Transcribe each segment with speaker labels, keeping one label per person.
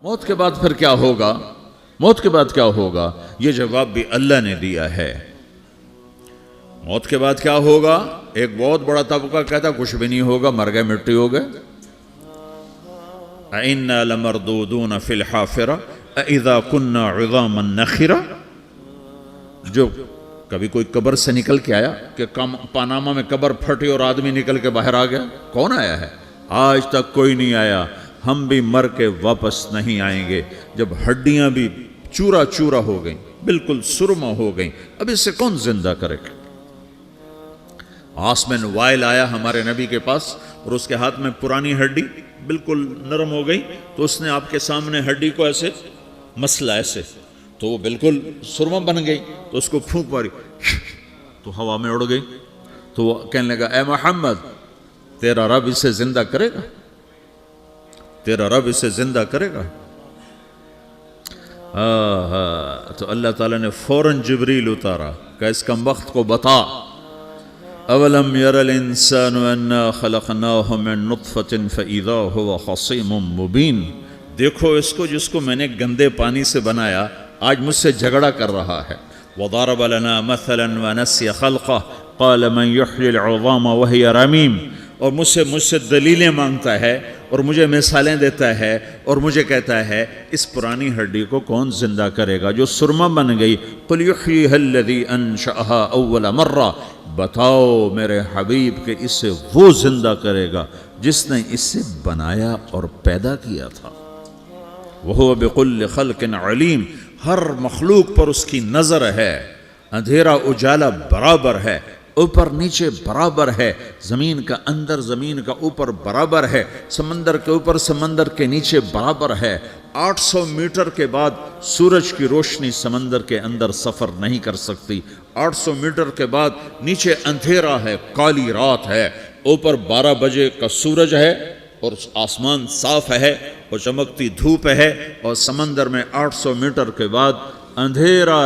Speaker 1: موت کے بعد پھر کیا ہوگا؟ موت کے بعد کیا ہوگا؟ یہ جواب بھی اللہ نے دیا ہے۔ موت کے بعد کیا ہوگا؟ ایک بہت بڑا طبقہ کہتا کچھ بھی نہیں ہوگا، مر گئے، مٹی ہو گئے۔ اِنَّا لَمَرْدُودُونَ فِي الْحَافِرَةِ اِذَا كُنَّا عِظَامًا نَخِرَةً۔ جو کبھی کوئی قبر سے نکل کے آیا کہ پاناما میں قبر پھٹی اور آدمی نکل کے باہر آ گیا؟ کون آیا ہے؟ آج تک کوئی نہیں آیا۔ ہم بھی مر کے واپس نہیں آئیں گے۔ جب ہڈیاں بھی چورا چورا ہو گئیں، بالکل سرما ہو گئیں، اب اس سے کون زندہ کرے گا؟ آسمن وائل آیا ہمارے نبی کے پاس اور اس کے ہاتھ میں پرانی ہڈی بالکل نرم ہو گئی، تو اس نے آپ کے سامنے ہڈی کو ایسے مسلا ایسے، تو وہ بالکل سرما بن گئی، تو اس کو پھونک ماری تو ہوا میں اڑ گئی۔ تو وہ کہنے لگا اے محمد، تیرا رب اسے زندہ کرے گا؟ تیرا رب اسے زندہ کرے گا؟ تو اللہ تعالیٰ نے فوراً جبریل اتارا کہ اس کمبخت کو بتا، اولم یر الانسان انا خلقناہ من نطفۃ فاذا هو خصیم مبین۔ دیکھو اس کو جس کو میں نے گندے پانی سے بنایا، آج مجھ سے جھگڑا کر رہا ہے۔ وضرب لنا مثلا ونسی خلقہ قال من یحیی العظام وہی رمیم۔ اور مجھ سے دلیلیں مانگتا ہے اور مجھے مثالیں دیتا ہے اور مجھے کہتا ہے اس پرانی ہڈی کو کون زندہ کرے گا جو سرما بن گئی؟ قل یحییہا الذی انشأہا اول مرہ۔ بتاؤ میرے حبیب کہ اسے وہ زندہ کرے گا جس نے اسے بنایا اور پیدا کیا تھا۔ وہو بکل خلق علیم۔ ہر مخلوق پر اس کی نظر ہے، اندھیرا اجالا برابر ہے، اوپر نیچے برابر ہے، زمین کا اندر زمین کا اوپر برابر ہے، سمندر کے اوپر سمندر کے نیچے برابر ہے۔ 800 میٹر کے بعد سورج کی روشنی سمندر کے اندر سفر نہیں کر سکتی۔ 800 میٹر کے بعد نیچے اندھیرا ہے، کالی رات ہے، اوپر 12 بجے کا سورج ہے اور آسمان صاف ہے اور چمکتی دھوپ ہے، اور سمندر میں 800 میٹر کے بعد اندھیرا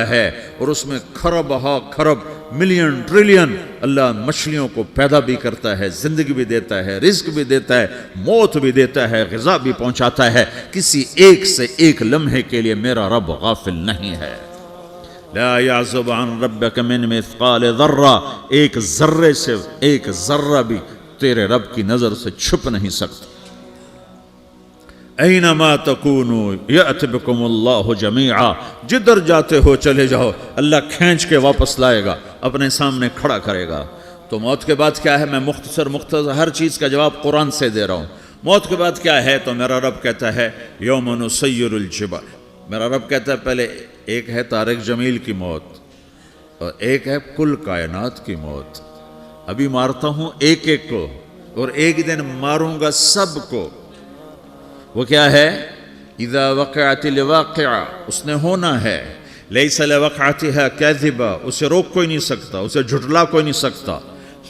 Speaker 1: ہے اور اس میں کھرب ہا کھرب ملین ٹریلین اللہ مچھلیوں کو پیدا بھی کرتا ہے، زندگی بھی دیتا ہے، رزق بھی دیتا ہے، موت بھی دیتا ہے، غذا بھی پہنچاتا ہے۔ کسی ایک سے ایک لمحے کے لیے میرا رب غافل نہیں ہے۔ لا يعزب عن ربك من مثقال ذرہ، ایک ذرے سے ایک ذرہ بھی تیرے رب کی نظر سے چھپ نہیں سکتا۔ اینما تکونوا یأت بکم اللہ جمیعا، جدھر جاتے ہو چلے جاؤ، اللہ کھینچ کے واپس لائے گا، اپنے سامنے کھڑا کرے گا۔ تو موت کے بعد کیا ہے؟ میں مختصر ہر چیز کا جواب قرآن سے دے رہا ہوں۔ موت کے بعد کیا ہے؟ تو میرا رب کہتا ہے یوم نسیر الجبال۔ میرا رب کہتا ہے پہلے ایک ہے طارق جمیل کی موت اور ایک ہے کل کائنات کی موت۔ ابھی مارتا ہوں ایک ایک کو اور ایک دن ماروں گا سب کو۔ وہ کیا ہے؟ اذا وقعت الواقعہ، اس نے ہونا ہے۔ لیس لوقعتها کاذبہ، اسے روک کوئی نہیں سکتا، اسے جھٹلا کوئی نہیں سکتا۔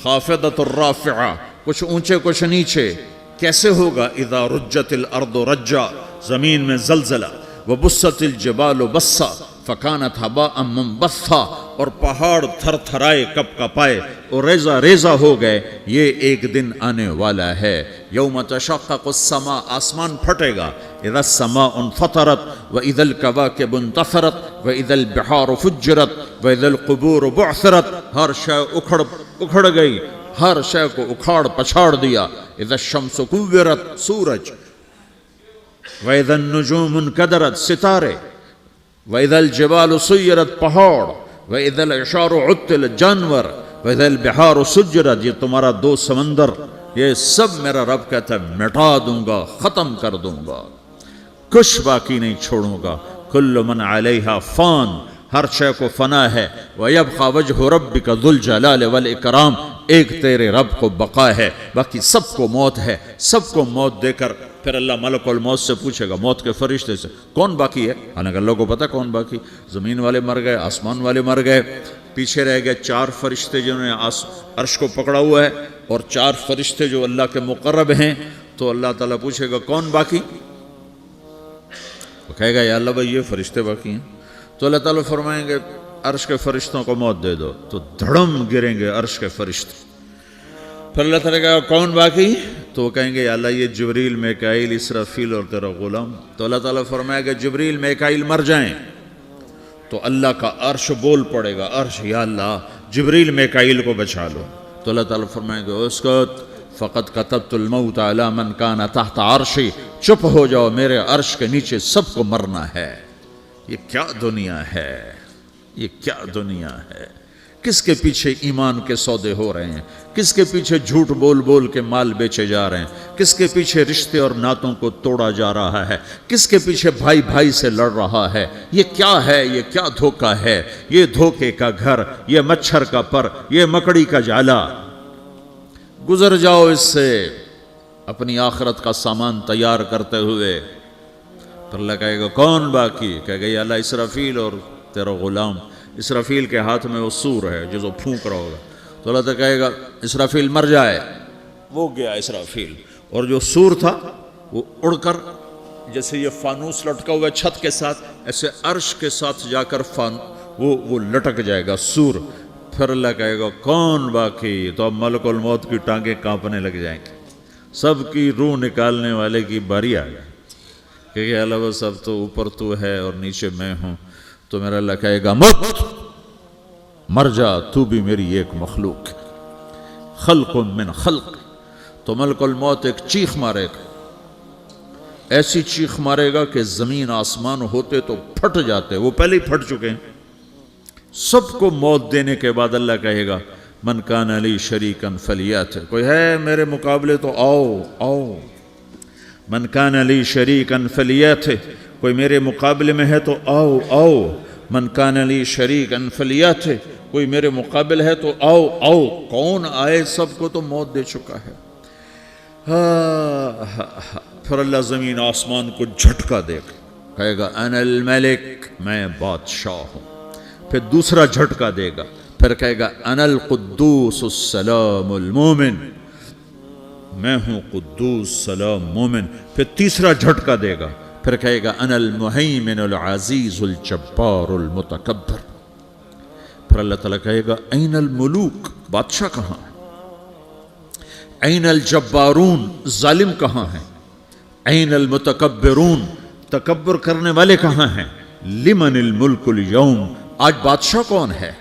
Speaker 1: خافضۃ الرافعہ، کچھ اونچے کچھ نیچے۔ کیسے ہوگا؟ اذا رجت الارض رجا، زمین میں زلزلہ۔ وبست الجبال بسا فکانت ہباء منبثا، اور پہاڑ تھر تھرائے کپ کپائے اور ریزہ ریزہ ہو گئے۔ یہ ایک دن آنے والا ہے۔ یوم تشقق السماء، آسمان پھٹے گا۔ اذا السماء انفطرت واذا الکواکب انتثرت واذا البحار فجرت واذا القبور بعثرت، ہر شے اکھڑ گئی، ہر شے کو اکھاڑ پچھاڑ دیا۔ اذا الشمس کورت، سورج۔ وَإِذَا النُّجُومُ انْكَدَرَتْ، ستارے۔ وَإِذَا الْجِبَالُ سُيِّرَتْ، پہاڑ۔ وَإِذَا الْعِشَارُ عُطِّلَتْ، جانور۔ وَإِذَا الْبِحَارُ سُجِّرَتْ، یہ تمہارا دو سمندر، یہ سب میرا رب کہتا ہے مٹا دوں گا، ختم کر دوں گا، کچھ باقی نہیں چھوڑوں گا۔ كُلُّ مَنْ عَلَيْهَا فان، ہر شے کو فنا ہے۔ وَيَبْقَى وَجْهُ رَبِّكَ ذُو الْجَلَالِ وَالْإِكْرَامِ، ایک تیرے رب کو بقا ہے، باقی سب کو موت ہے۔ سب کو موت دے کر پھر اللہ ملک الموت سے پوچھے گا، موت کے فرشتے سے، کون باقی ہے؟ حالانکہ اللہ کو پتہ کون باقی۔ زمین والے مر گئے، آسمان والے مر گئے، پیچھے رہ گئے 4 فرشتے جنہوں نے عرش کو پکڑا ہوا ہے، اور 4 فرشتے جو اللہ کے مقرب ہیں۔ تو اللہ تعالیٰ پوچھے گا کون باقی؟ وہ کہے گا یا اللہ بھائی یہ فرشتے باقی ہیں۔ تو اللہ تعالیٰ فرمائیں گے عرش کے فرشتوں کو موت دے دو، تو دھڑم گریں گے عرش کے فرشتے۔ پھر اللہ تعالیٰ کہا کون باقی؟ تو وہ کہیں گے یا اللہ یہ جبریل میکائیل اسرافیل اور تیرا غلام. تو اللہ تعالیٰ فرمائے گا جبریل میکائیل مر جائیں تو اللہ کا عرش بول پڑے گا, عرش یا اللہ جبریل میکائیل کو بچا لو. تو اللہ تعالیٰ فرمائے گا اسکت فقط کتبت الموت علی من کان تحت عرشی, چپ ہو جاؤ میرے عرش کے نیچے سب کو مرنا ہے. یہ کیا دنیا ہے, یہ کیا دنیا ہے. کس کے پیچھے ایمان کے سودے ہو رہے ہیں, کس کے پیچھے جھوٹ بول بول کے مال بیچے جا رہے ہیں, کس کے پیچھے رشتے اور ناتوں کو توڑا جا رہا ہے, کس کے پیچھے بھائی بھائی سے لڑ رہا ہے. یہ کیا ہے, یہ کیا دھوکہ ہے, یہ دھوکے کا گھر, یہ مچھر کا پر, یہ مکڑی کا جالا. گزر جاؤ اس سے اپنی آخرت کا سامان تیار کرتے ہوئے. پھر اللہ کہے گا کون باقی, کہے گا یا اللہ اسرافیل اور تیرا غلام. اسرافیل کے ہاتھ میں وہ سور ہے جو پھونک رہا ہوگا. تو اللہ تعالیٰ کہے گا اسرافیل مر جائے, وہ گیا اسرافیل, اور جو سور تھا وہ اڑ کر جیسے یہ فانوس لٹکا ہوا چھت کے ساتھ ایسے عرش کے ساتھ جا کر وہ لٹک جائے گا سور. پھر اللہ کہے گا کون باقی, تو اب ملک الموت کی ٹانگیں کانپنے لگ جائیں گی, سب کی روح نکالنے والے کی باری آ گئی کہ اللہ وہ سب تو اوپر تو ہے اور نیچے میں ہوں. تو میرا اللہ کہے گا مت, مر جا, تو بھی میری ایک مخلوق, خلق من خلق. تو ملک الموت ایک چیخ مارے گا, ایسی چیخ مارے گا کہ زمین آسمان ہوتے تو پھٹ جاتے, وہ پہلے ہی پھٹ چکے ہیں. سب کو موت دینے کے بعد اللہ کہے گا من کان علی شریکن فلیات, کوئی ہے میرے مقابلے تو آؤ آؤ. من کان علی شریکن فلیات, کوئی میرے مقابلے میں ہے تو آؤ آؤ. من کان علی شریکن فلیات, کوئی میرے مقابل ہے تو آؤ آؤ. کون آئے, سب کو تو موت دے چکا ہے. پھر اللہ زمین آسمان کو جھٹکا دے گا, کہے گا انا الملک, میں بادشاہ ہوں. پھر دوسرا جھٹکا دے گا, پھر کہے گا انا القدوس السلام المومن, میں ہوں قدوس سلام مومن. پھر تیسرا جھٹکا دے گا, پھر کہے گا انا المہیمن العزیز الجبار المتکبر. پھر اللہ تعالیٰ کہے گا این الملوک, بادشاہ کہاں ہے, این الجبارون, ظالم کہاں ہیں, این المتکبرون, تکبر کرنے والے کہاں ہیں, لمن الملک اليوم, آج بادشاہ کون ہے,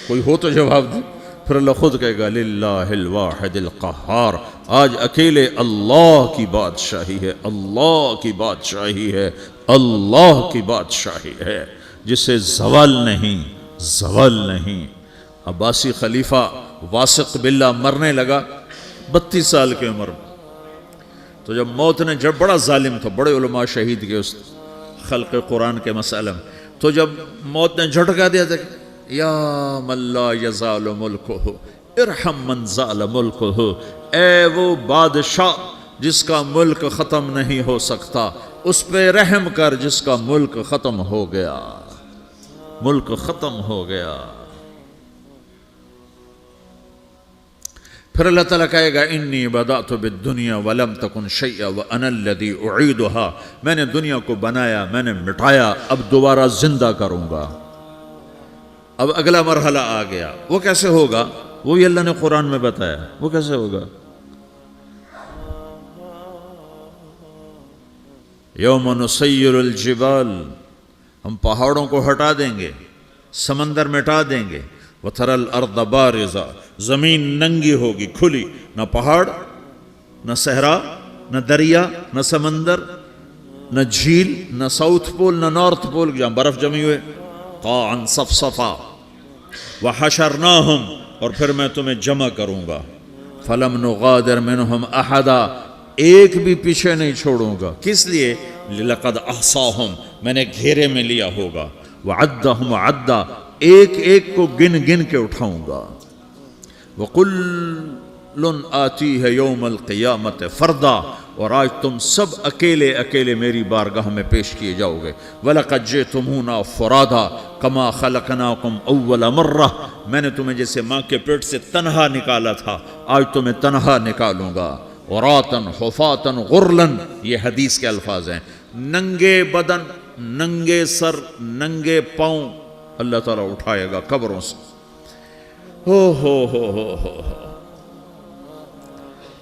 Speaker 1: کوئی ہو تو جواب دے. پھر اللہ خود کہے گا للہ الواحد القہار, آج اکیلے اللہ کی بادشاہی ہے, اللہ کی بادشاہی ہے, اللہ کی بادشاہی ہے, جسے زوال نہیں, زوال نہیں. عباسی خلیفہ واثق باللہ مرنے لگا 32 سال کی عمر میں. تو جب موت نے, جب بڑا ظالم تھا, بڑے علماء شہید کے اس خلق قرآن کے مسئلہ میں, تو جب موت نے جھٹکا دیا تھا یا من لا یزال ملکہ ارحم من زال ملکہ, اے وہ بادشاہ جس کا ملک ختم نہیں ہو سکتا, اس پہ رحم کر جس کا ملک ختم ہو گیا, ملک ختم ہو گیا. پھر اللہ تعالیٰ کہے گا انی بدأت بالدنیا ولم تکن شیئا وانا الذی اعیدہا, میں نے دنیا کو بنایا, میں نے مٹایا, اب دوبارہ زندہ کروں گا. اب اگلا مرحلہ آ گیا, وہ کیسے ہوگا, وہ بھی اللہ نے قرآن میں بتایا. وہ کیسے ہوگا, یوم نسیر الجبال, ہم پہاڑوں کو ہٹا دیں گے, سمندر مٹا دیں گے. وتری الارض بارزا, زمین ننگی ہوگی, کھلی, نہ پہاڑ, نہ صحرا, نہ دریا, نہ سمندر, نہ جھیل, نہ ساؤتھ پول, نہ نارتھ پول جہاں برف جمی ہوئے. قاعا صفصفا وحشرناہم, اور پھر میں تمہیں جمع کروں گا. فلم نغادر منہم احدا, ایک بھی پیچھے نہیں چھوڑوں گا. کس لیے, لقد احصاہم, میں نے گھیرے میں لیا ہوگا. وعدہم عدا, ایک ایک کو گن گن کے اٹھاؤں گا. وَقُلٌ آتِيهَ يَوْمَ الْقِيَامَةِ فَرْدًا, اور آج تم سب اکیلے اکیلے میری بارگاہ میں پیش کیے جاؤ گے. وَلَقَدْ جِئْتُمُونَا فُرَادًا كَمَا خَلَقْنَاكُمْ أَوَّلَ مَرَّةٍ, میں نے تمہیں جیسے ماں کے پیٹ سے تنہا نکالا تھا, آج تمہیں تنہا نکالوں گا. عُرَاةً حُفَاةً غُرْلًا, یہ حدیث کے الفاظ ہیں. ننگے بدن, ننگے سر, ننگے پاؤں اللہ تعالیٰ اٹھائے گا قبروں سے. ہو.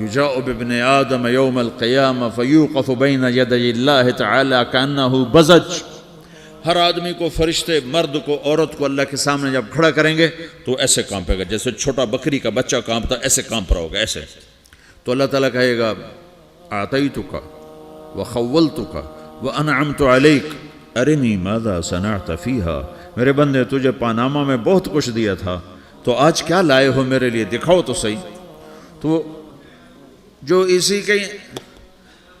Speaker 1: یجاء بابن آدم یوم القیامہ فیوقف بین یدی اللہ تعالی کأنہ بزج، ہر آدمی کو، فرشتے، مرد کو، عورت کو اللہ کے سامنے جب کھڑا کریں گے تو ایسے کانپے گا، جیسے چھوٹا بکری کا بچہ کانپتا ایسے کانپ رہا ہوگا، ایسے. تو اللہ تعالیٰ کہے گا اعطیتک وخولتک وانعمت علیک ارنی ماذا صنعت فیہا، میرے بندے تجھے پاناما میں بہت کچھ دیا تھا، تو آج کیا لائے ہو میرے لیے، دکھاؤ تو صحیح. تو جو اسی کے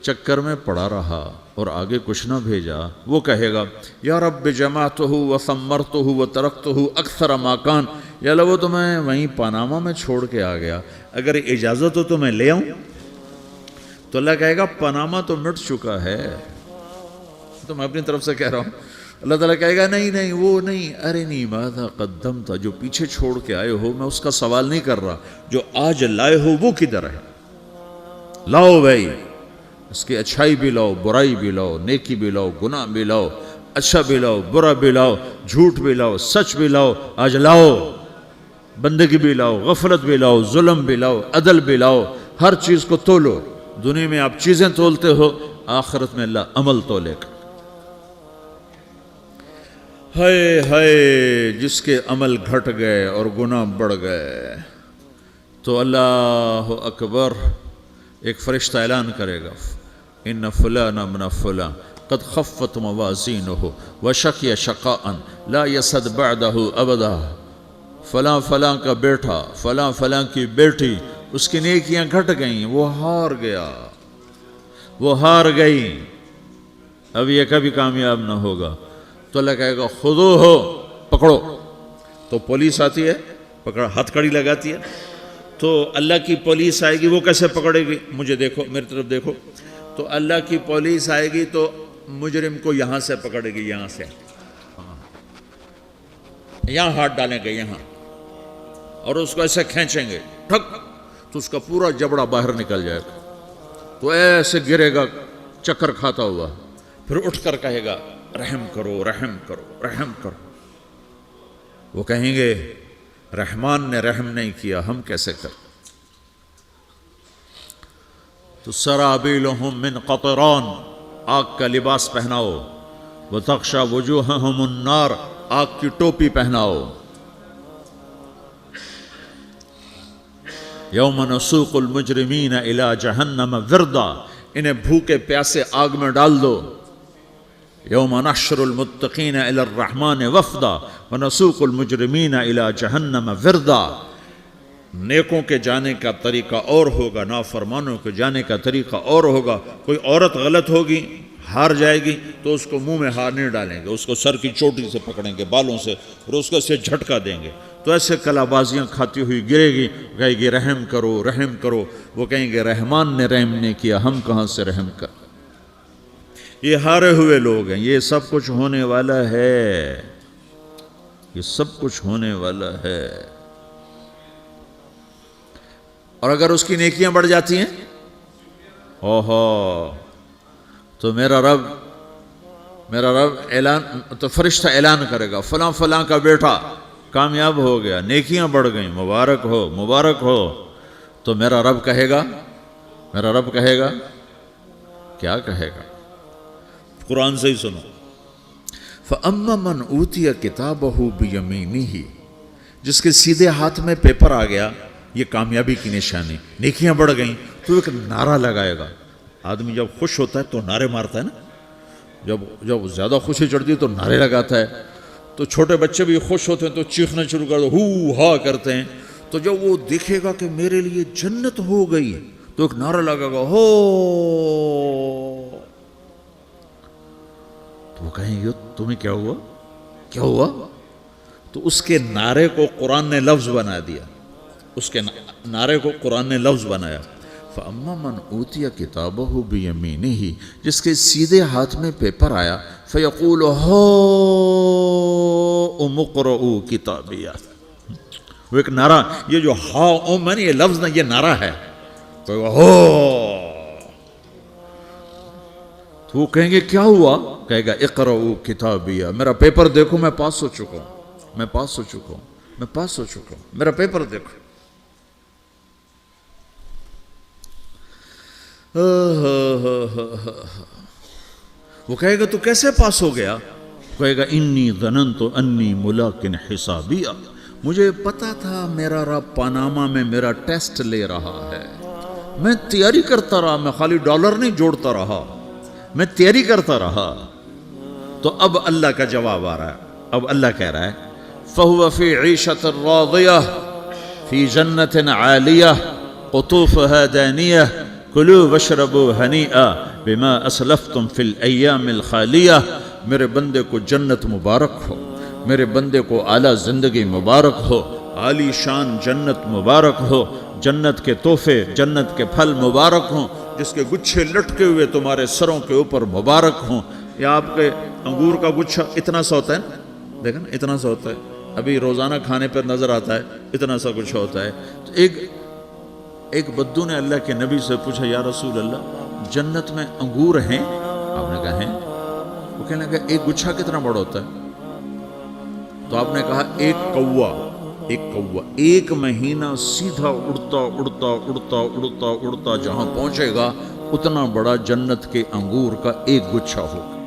Speaker 1: چکر میں پڑا رہا اور آگے کچھ نہ بھیجا، وہ کہے گا یا رب جمعتہ وثمرتہ وترکتہ اکثر ما کان، یا اللہ وہ تو میں وہیں پاناما میں چھوڑ کے آ گیا، اگر اجازت ہو تو میں لے آؤں. تو اللہ کہے گا پاناما تو مٹ چکا ہے، تو میں اپنی طرف سے کہہ رہا ہوں. اللہ تعالیٰ کہے گا نہیں نہیں وہ نہیں، ارنی ماذا قدمت، جو پیچھے چھوڑ کے آئے ہو میں اس کا سوال نہیں کر رہا، جو آج لائے ہو وہ کدھر ہے، لاؤ بھائی، اس کی اچھائی بھی لاؤ، برائی بھی لاؤ، نیکی بھی لاؤ، گناہ بھی لاؤ، اچھا بھی لاؤ، برا بھی لاؤ، جھوٹ بھی لاؤ، سچ بھی لاؤ، آج لاؤ. بندگی بھی لاؤ، غفلت بھی لاؤ، ظلم بھی لاؤ، عدل بھی لاؤ، ہر چیز کو تولو. دنیا میں آپ چیزیں تولتے ہو، آخرت میں اللہ عمل تولے گا. ہائے ہائے جس کے عمل گھٹ گئے اور گناہ بڑھ گئے، تو اللہ اکبر، ایک فرشتہ اعلان کرے گا ان فلان من فلان قد خفت موازینہ وشقی شقاء لا یسد بعدہ ابدا، فلاں فلاں کا بیٹا، فلاں فلاں کی بیٹی، اس کی نیکیاں گھٹ گئیں، وہ ہار گیا، وہ ہار گئی، اب یہ کبھی کامیاب نہ ہوگا. تو اللہ کہے گا خودو ہو، پکڑو. تو پولیس آتی ہے، پکڑ ہتھ کڑی لگاتی ہے. تو اللہ کی پولیس آئے گی، وہ کیسے پکڑے گی، مجھے دیکھو، میری طرف دیکھو. تو اللہ کی پولیس آئے گی تو مجرم کو یہاں سے پکڑے گی، یہاں سے، یہاں ہاتھ ڈالیں گے یہاں، اور اس کو ایسے کھینچیں گے ٹھک، تو اس کا پورا جبڑا باہر نکل جائے گا. تو ایسے گرے گا چکر کھاتا ہوا، پھر اٹھ کر کہے گا رحم کرو، رحم کرو، رحم کرو. وہ کہیں گے رحمان نے رحم نہیں کیا، ہم کیسے کر. تو سرابیلہم من قطران، آگ کا لباس پہناؤ، وتغشی وجوہہم النار، آگ کی ٹوپی پہناؤ. یوم نسوق المجرمین الی جہنم وردا، انہیں بھوکے پیاسے آگ میں ڈال دو. یوم نحشر المتقین الی الرحمن وفدا ونسوق المجرمین الی جہنم وردا. نیکوں کے جانے کا طریقہ اور ہوگا، نافرمانوں کے جانے کا طریقہ اور ہوگا. کوئی عورت غلط ہوگی، ہار جائے گی، تو اس کو منہ میں ہار نہیں ڈالیں گے، اس کو سر کی چوٹی سے پکڑیں گے، بالوں سے، اور اس کو اسے جھٹکا دیں گے. تو ایسے کلا بازیاں کھاتی ہوئی گرے گی، کہے گی رحم کرو، رحم کرو. وہ کہیں گے رحمان نے رحم نہیں کیا، ہم کہاں سے رحم کر. یہ ہارے ہوئے لوگ ہیں. یہ سب کچھ ہونے والا ہے، یہ سب کچھ ہونے والا ہے. اور اگر اس کی نیکیاں بڑھ جاتی ہیں، اوہو، تو میرا رب اعلان، تو فرشتہ اعلان کرے گا فلاں فلاں کا بیٹا کامیاب ہو گیا، نیکیاں بڑھ گئیں، مبارک ہو، مبارک ہو. تو میرا رب کہے گا کیا کہے گا، قرآن سے ہی سنو. فَأَمَّا مَنْ أُوتِيَ كِتَابَهُ بِيَمِينِهِ، جس کے سیدھے ہاتھ میں پیپر آ گیا، یہ کامیابی کی نشانی، نیکیاں بڑھ گئیں. تو ایک نعرہ لگائے گا. آدمی جب خوش ہوتا ہے تو نعرے مارتا ہے نا، جب زیادہ خوشی چڑھتی ہے تو نعرے لگاتا ہے. تو چھوٹے بچے بھی خوش ہوتے ہیں تو چیخنا شروع کر دو، ہو ہا کرتے ہیں. تو جب وہ دیکھے گا کہ میرے لیے جنت ہو گئی، تو ایک نعرہ لگے گا، ہو. تو وہ کہیں گے تمہیں کیا ہوا. تو اس کے نعرے کو قرآن نے لفظ بنا دیا، اس کے نعرے کو قرآن نے لفظ بنایا. فَأَمَّا مَنْ أُوتِيَ كِتَابَهُ بِيَمِينِهِ، جس کے سیدھے ہاتھ میں پیپر آیا، فَيَقُولُ هَاؤْمُ اقْرَءُوا كِتَابِيَهْ. وہ ایک نعرہ، یہ جو ہاؤم ہے نا، یہ لفظ نہ، یہ نعرہ ہے. تو وہ کہیں گے کیا ہوا، کہے گا اقرؤوا کتابیہ، میرا پیپر دیکھو، میں پاس ہو چکا ہوں، میرا پیپر دیکھو. وہ کہے گا تو کیسے پاس ہو گیا؟ کہے گا انی ظننت انی ملاقن حسابیہ، مجھے پتا تھا میرا رب پاناما میں میرا ٹیسٹ لے رہا ہے، میں تیاری کرتا رہا، میں خالی ڈالر نہیں جوڑتا رہا، میں تیاری کرتا رہا۔ تو اب اللہ کا جواب آ رہا ہے، اب اللہ کہہ رہا ہے فَهُوَ فِي عِيشَةٍ رَاضِيَةٍ فِي جَنَّةٍ عَالِيَةٍ قُطُوفُهَا دَانِيَةٌ كُلُوا وَاشْرَبُوا هَنِيئًا بِمَا أَسْلَفْتُمْ فِي الْأَيَّامِ الْخَالِيَةِ۔ میرے بندے کو جنت مبارک ہو، میرے بندے کو اعلیٰ زندگی مبارک ہو، عالی شان جنت مبارک ہو، جنت کے تحفے، جنت کے پھل مبارک ہوں، جس کے گچھے لٹکے ہوئے تمہارے سروں کے اوپر مبارک ہوں۔ یا آپ کے انگور کا گچھا اتنا سا ہوتا ہے نا، دیکھیں نا اتنا سا ہوتا ہے، ابھی روزانہ کھانے پر نظر آتا ہے، اتنا سا گچھا ہوتا ہے۔ تو ایک بدو نے اللہ کے نبی سے پوچھا یا رسول اللہ جنت میں انگور ہیں؟ آپ نے کہا ہیں۔ وہ کہنے لگا ایک گچھا کتنا بڑا ہوتا ہے؟ تو آپ نے کہا ایک مہینہ سیدھا اڑتا جہاں پہنچے گا اتنا بڑا جنت کے انگور کا ایک گچھا ہوگا۔